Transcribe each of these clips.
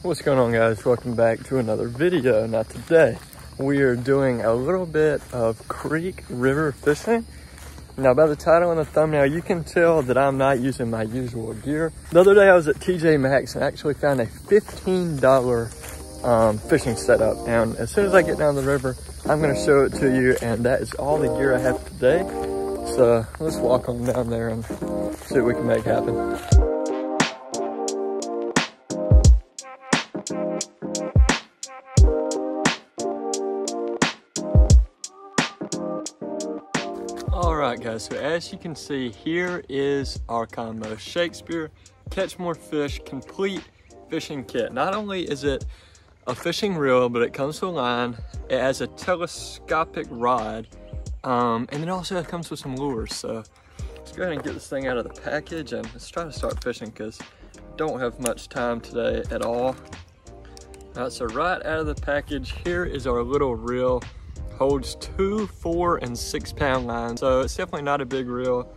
What's going on, guys? Welcome back to another video. Now today we are doing a little bit of creek river fishing. Now by the title and the thumbnail you can tell that I'm not using my usual gear. The other day I was at MAXX and actually found a $15 fishing setup, and as soon as I get down the river I'm going to show it to you, and that is all the gear I have today. So let's walk on down there and see what we can make happen. Alright guys, so as you can see, here is our combo Shakespeare Catch More Fish complete fishing kit. Not only is it a fishing reel, but it comes with a line, it has a telescopic rod, and it also comes with some lures. So let's go ahead and get this thing out of the package and let's try to start fishing because I don't have much time today at all. Alright, so right out of the package, here is our little reel. Holds 2, 4, and 6 pound lines, so it's definitely not a big reel.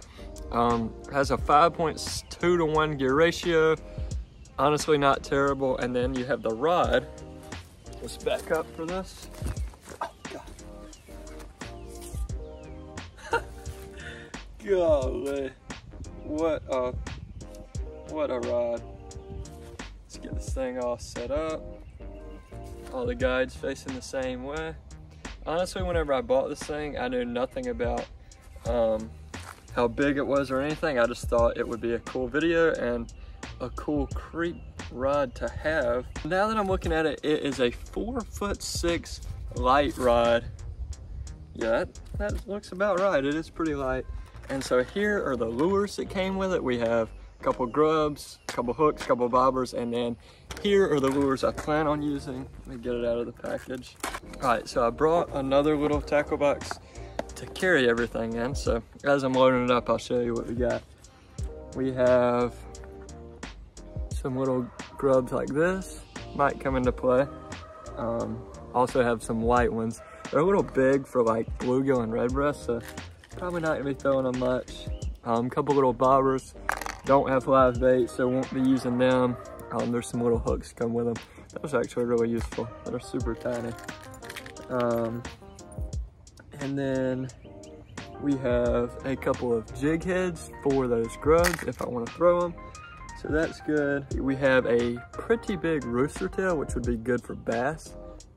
Has a 5.2 to 1 gear ratio, honestly not terrible. And then you have the rod. Let's back up for this. Oh, God. Golly, what a rod. Let's get this thing all set up. All the guides facing the same way. Honestly, whenever I bought this thing, I knew nothing about how big it was or anything. I just thought it would be a cool video and a cool creek rod to have. Now that I'm looking at it, it is a 4'6" light rod. Yeah, that looks about right. It is pretty light. And so here are the lures that came with it. We have a couple grubs, a couple hooks, a couple bobbers, and then here are the lures I plan on using. Let me get it out of the package. All right, so I brought another little tackle box to carry everything in. So as I'm loading it up, I'll show you what we got. We have some little grubs like this, might come into play. Also have some white ones. They're a little big for like bluegill and redbreast, so probably not gonna be throwing them much. A couple little bobbers. Don't have live bait, so won't be using them. There's some little hooks come with them. That was actually really useful. They're super tiny. And then we have a couple of jig heads for those grubs if I want to throw them. So that's good. We have a pretty big rooster tail, which would be good for bass.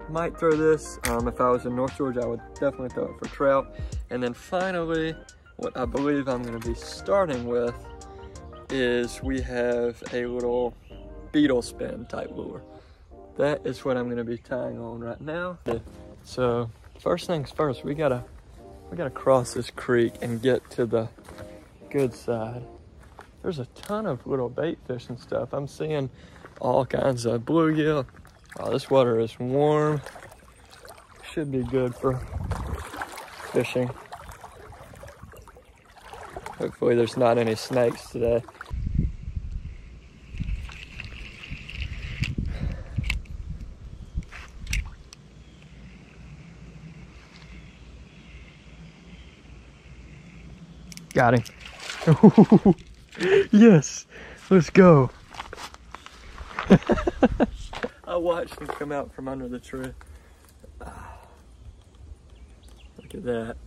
Might throw this. If I was in North Georgia, I would definitely throw it for trout. And then finally, what I believe I'm going to be starting with is we have a little beetle spin type lure. That is what I'm going to be tying on right now. So first things first, we gotta cross this creek and get to the good side. There's a ton of little bait fish and stuff. I'm seeing all kinds of bluegill. Oh, this water is warm. Should be good for fishing. Hopefully there's not any snakes today. Got him. Yes, let's go. I watched him come out from under the tree. Look at that.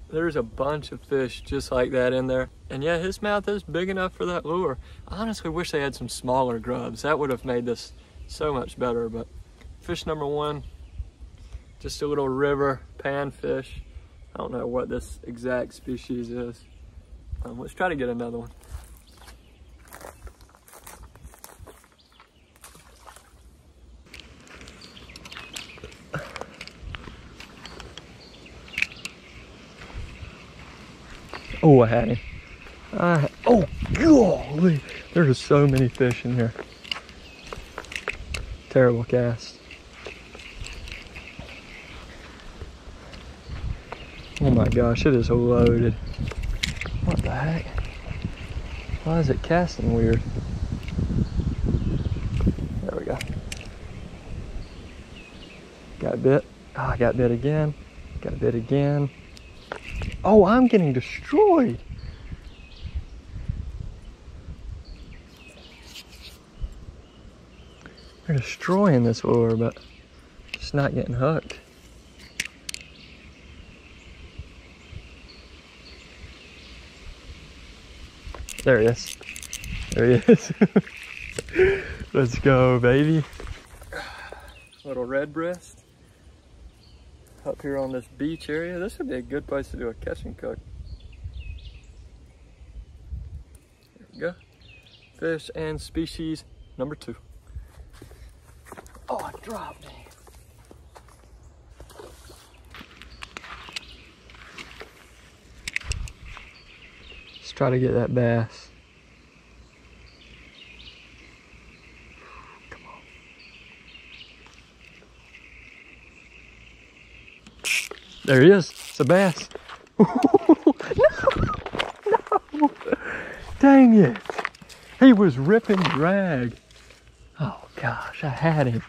There's a bunch of fish just like that in there. And yeah, his mouth is big enough for that lure. I honestly wish they had some smaller grubs. That would have made this so much better. But fish number one, just a little river panfish. I don't know what this exact species is. Let's try to get another one. Oh, I had him. Oh, golly. There's so many fish in here. Terrible cast. Oh my gosh, it is loaded. What the heck? Why is it casting weird? There we go. Got bit. Oh, I got bit again. Got bit again. Oh, I'm getting destroyed. They're destroying this lure, but it's not getting hooked. There he is. There he is. Let's go, baby. Little red breast. Up here on this beach area. This would be a good place to do a catch and cook. There we go. Fish and species number 2. Oh, I dropped it. Let's try to get that bass. Come on. There he is. It's a bass. No. Dang it. He was ripping drag. Oh gosh, I had him.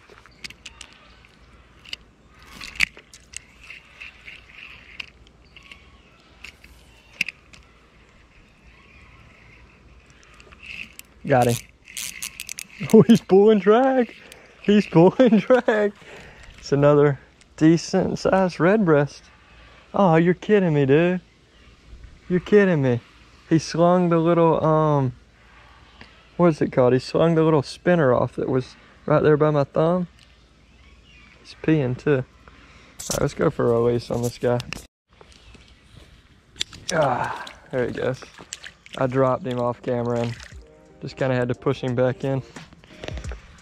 Got him. Oh, he's pulling drag. He's pulling drag. It's another decent sized red breast. Oh, you're kidding me, dude. You're kidding me. He slung the little, what's it called? He slung the little spinner off that was right there by my thumb. He's peeing too. All right, let's go for a release on this guy. Ah, there he goes. I dropped him off camera and just kind of had to push him back in.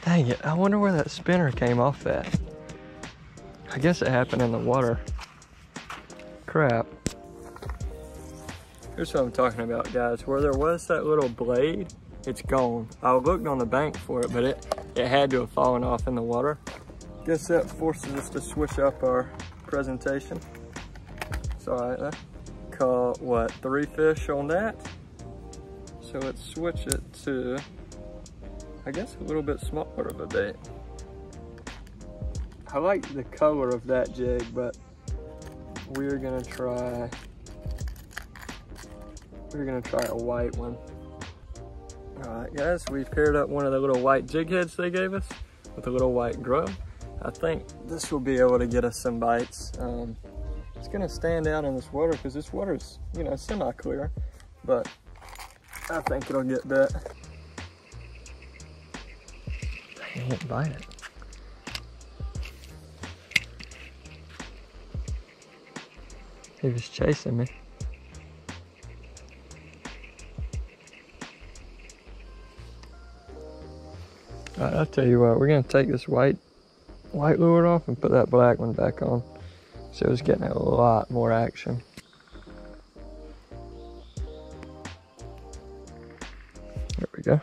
Dang it, I wonder where that spinner came off at. I guess it happened in the water. Crap. Here's what I'm talking about, guys. Where there was that little blade, it's gone. I looked on the bank for it, but it had to have fallen off in the water. Guess that forces us to switch up our presentation. It's all right, I caught, what, 3 fish on that? So let's switch it to, I guess, a little bit smaller of a bait. I like the color of that jig, but we're gonna try a white one. All right, guys, we've paired up one of the little white jig heads they gave us with a little white grub. I think this will be able to get us some bites. It's gonna stand out in this water because this water's, you know, semi-clear, but I think it'll get bit. Dang, he didn't bite it. He was chasing me. All right, I'll tell you what, we're gonna take this white lure off and put that black one back on. So it's getting a lot more action. There we go.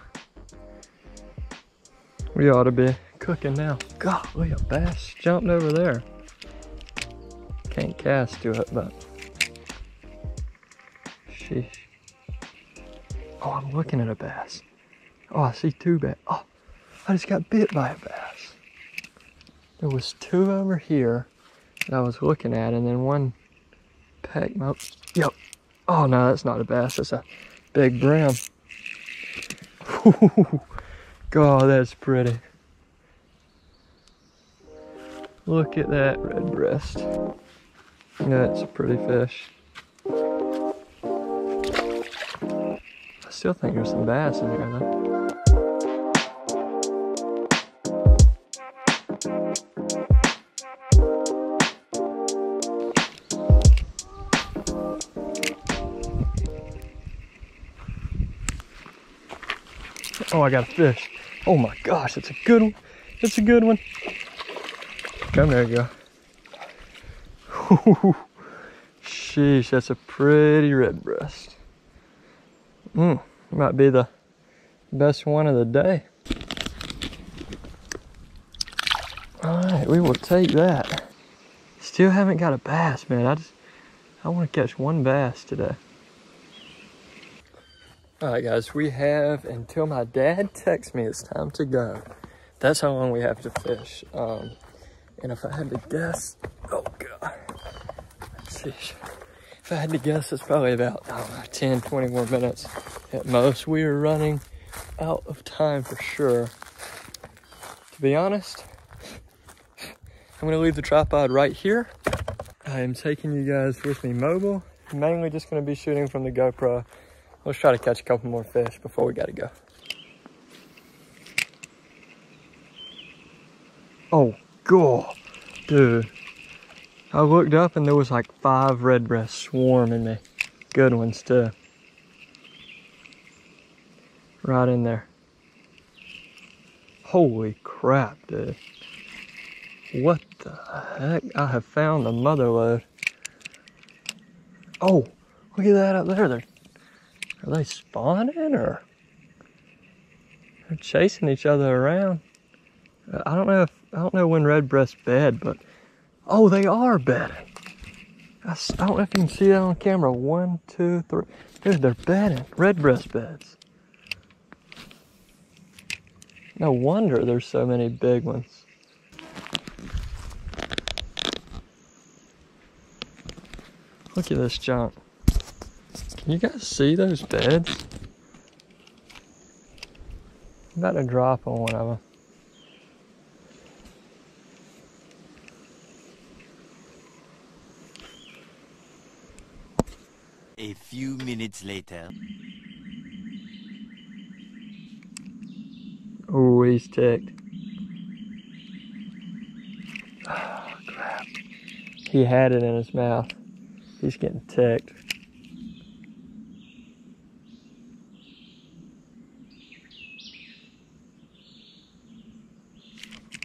We ought to be cooking now. Golly, a bass jumped over there. Can't cast to it, but sheesh. Oh, I'm looking at a bass. Oh, I see 2 bass. Oh, I just got bit by a bass. There was 2 over here that I was looking at, and then one pecked my, yep. Oh no, that's not a bass, that's a big brim. God, that's pretty. Look at that red breast. That's a pretty fish. I still think there's some bass in here though. Oh, I got a fish. Oh my gosh, it's a good one. It's a good one. Come there, you go. Sheesh, that's a pretty red breast. Might be the best one of the day. All right, we will take that. Still haven't got a bass, man. I want to catch one bass today. All right, guys, we have until my dad texts me it's time to go. That's how long we have to fish. And if I had to guess, oh God, sheesh. If I had to guess, it's probably about, I don't know, 10, 20 more minutes at most. We are running out of time for sure to To be honest, I'm gonna leave the tripod right here. I am taking you guys with me mobile. Mainly just gonna be shooting from the GoPro. Let's try to catch a couple more fish before we gotta go. Oh, God, dude. I looked up and there was like 5 redbreasts swarming me. Good ones too. Right in there. Holy crap, dude. What the heck? I have found the mother lode. Oh, look at that up there. Are they spawning or? They're chasing each other around. I don't know when redbreasts bed, but oh, they are bedding. I don't know if you can see that on camera. 1, 2, 3. Dude, they're bedding. Redbreast beds. No wonder there's so many big ones. Look at this junk. Can you guys see those beds? I'm about to drop on one of them. A few minutes later. Oh, he's ticked. Oh, crap. He had it in his mouth. He's getting ticked.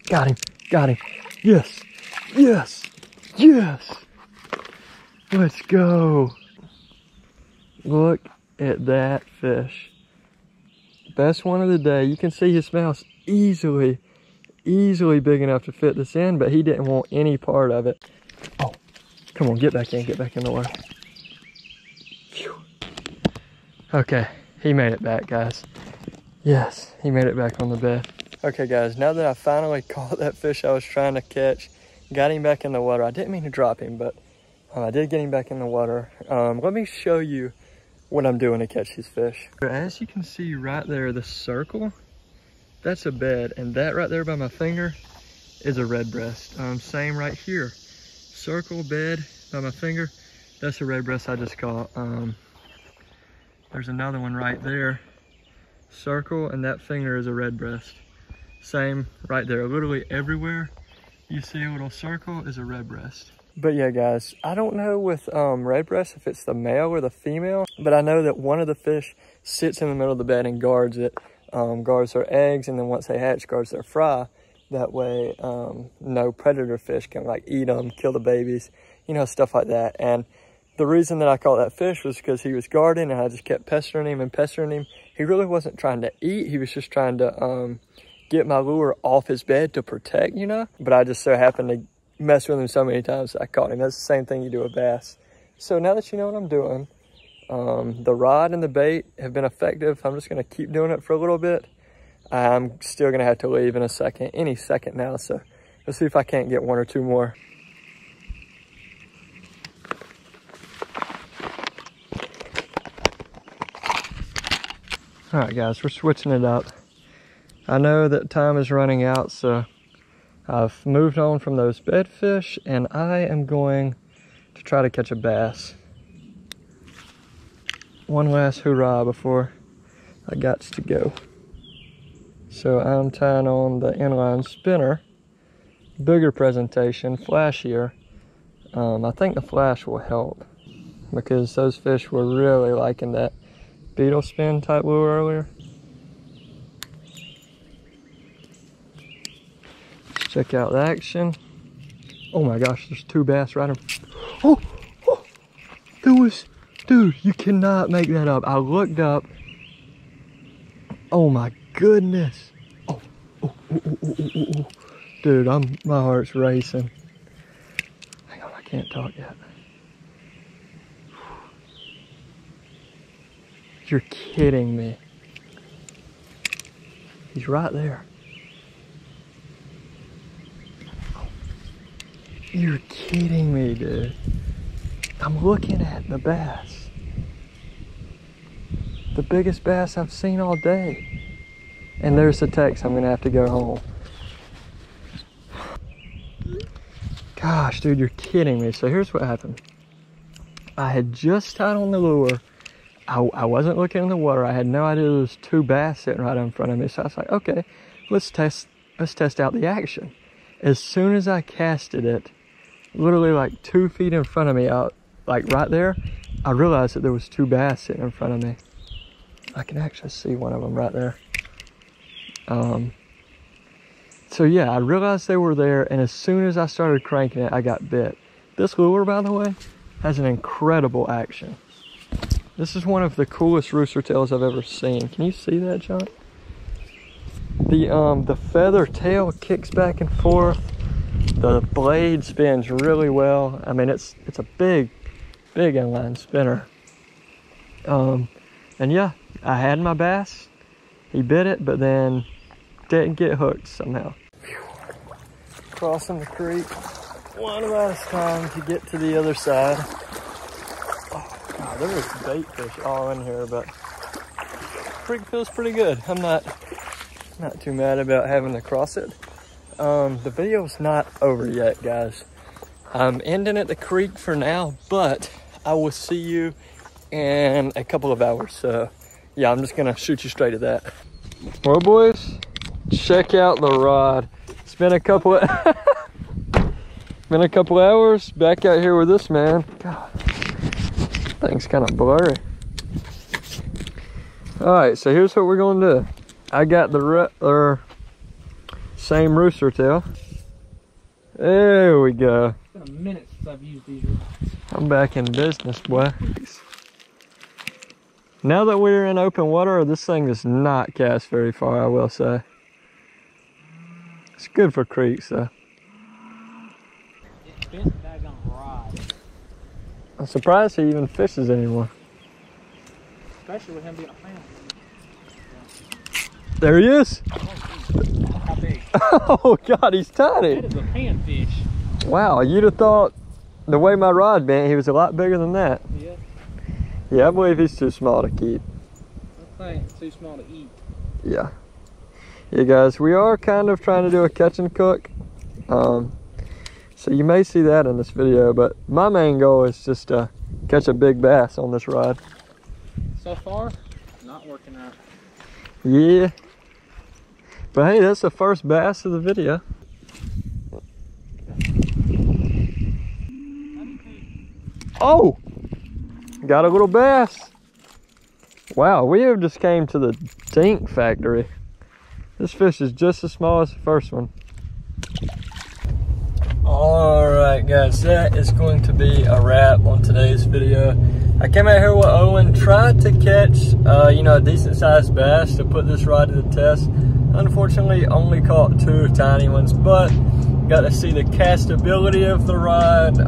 Got him, got him. Yes, yes, yes. Let's go. Look at that fish. Best one of the day. You can see his mouth's easily big enough to fit this in, but he didn't want any part of it. Oh, come on, get back in the water. Phew. Okay, he made it back, guys. Yes, he made it back on the bed. Okay, guys, now that I finally caught that fish I was trying to catch, got him back in the water. I didn't mean to drop him, but I did get him back in the water. Let me show you what I'm doing to catch these fish. As you can see right there, the circle, that's a bed, and that right there by my finger is a redbreast. Same right here. Circle, bed by my finger, that's a redbreast I just caught. There's another one right there. Circle, and that finger is a redbreast. Same right there. Literally everywhere you see a little circle is a redbreast. But yeah, guys, I don't know with redbreast if it's the male or the female, but I know that one of the fish sits in the middle of the bed and guards it, guards their eggs, and then once they hatch, guards their fry. That way, no predator fish can like eat them, kill the babies, you know, stuff like that. And the reason that I caught that fish was because he was guarding, and I just kept pestering him and pestering him. He really wasn't trying to eat. He was just trying to get my lure off his bed to protect, you know. But I just so happened to mess with him so many times that I caught him. That's the same thing you do with bass. So now that you know what I'm doing, the rod and the bait have been effective. I'm just going to keep doing it for a little bit. I'm still going to have to leave in a second, any second now. So let's see if I can't get 1 or 2 more. All right, guys, we're switching it up. I know that time is running out, so I've moved on from those bedfish, and I am going to try to catch a bass. One last hurrah before I got to go. So I'm tying on the inline spinner, bigger presentation, flashier. I think the flash will help because those fish were really liking that beetle spin type lure earlier. Check out the action. Oh my gosh, there's 2 bass right in. Oh, there was, dude, you cannot make that up. I looked up. Oh my goodness. Oh. Dude, my heart's racing. Hang on, I can't talk yet. You're kidding me. He's right there. You're kidding me, dude. I'm looking at the bass. The biggest bass I've seen all day. And there's the text, I'm gonna have to go home. Gosh, dude, you're kidding me. So here's what happened. I had just tied on the lure. I wasn't looking in the water. I had no idea there was 2 bass sitting right in front of me. So I was like, okay, let's test out the action. As soon as I casted it, literally like 2 feet in front of me, out like right there, I realized that there was 2 bass sitting in front of me. I can actually see one of them right there. So yeah, I realized they were there, and as soon as I started cranking it, I got bit. This lure, by the way, has an incredible action. This is one of the coolest rooster tails I've ever seen. Can you see that, John? The feather tail kicks back and forth. The blade spins really well. I mean, it's a big inline spinner. And yeah, I had my bass. He bit it, but then didn't get hooked somehow. Crossing the creek one last time to get to the other side. There was bait fish all in here, but creek feels pretty good. I'm not too mad about having to cross it. The video's not over yet, guys. I'm ending at the creek for now, but I will see you in a couple of hours. So yeah, I'm just gonna shoot you straight at that. Well, boys, check out the rod. It's been a couple of hours back out here with this man. God. Thing's kind of blurry. All right, so here's what we're gonna do. I got the same rooster tail. There we go. It's been a minute since I've used these rods. I'm back in business, boy. Now that we're in open water, this thing does not cast very far, I will say. It's good for creeks, though. It's been a daggone rod. I'm surprised he even fishes anymore. Especially with him being a fan. There he is. Oh, how big? Oh God, he's tiny. That is a panfish. Wow, you'd have thought the way my rod bent, he was a lot bigger than that. Yeah. Yeah, I believe he's too small to keep. I think it's too small to eat. Yeah. Yeah, guys, we are kind of trying to do a catch and cook. So you may see that in this video, but my main goal is just to catch a big bass on this rod. So far, not working out. Yeah. But hey, that's the first bass of the video. Oh! Got a little bass. Wow, we have just came to the dink factory. This fish is just as small as the first one. Alright guys, that is going to be a wrap on today's video. I came out here with Owen, tried to catch a decent sized bass to put this rod to the test. Unfortunately, only caught 2 tiny ones, but got to see the castability of the rod.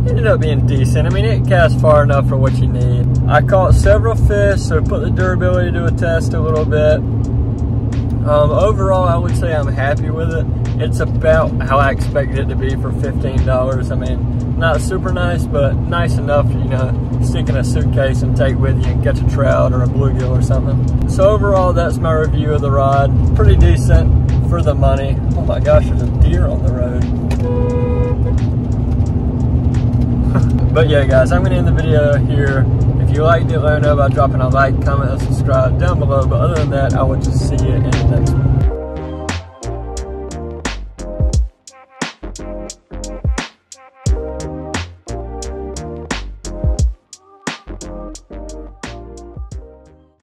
Ended up being decent. I mean, it casts far enough for what you need. I caught several fish, so put the durability to a test a little bit. Overall, I would say I'm happy with it. It's about how I expected it to be for $15. I mean, not super nice, but nice enough to, stick in a suitcase and take with you and catch a trout or a bluegill or something. So overall, that's my review of the rod. Pretty decent for the money. Oh my gosh, there's a deer on the road. But yeah, guys, I'm gonna end the video here. If you liked it, let me know by dropping a like, comment, and subscribe down below. But other than that, I will just see you in the next one.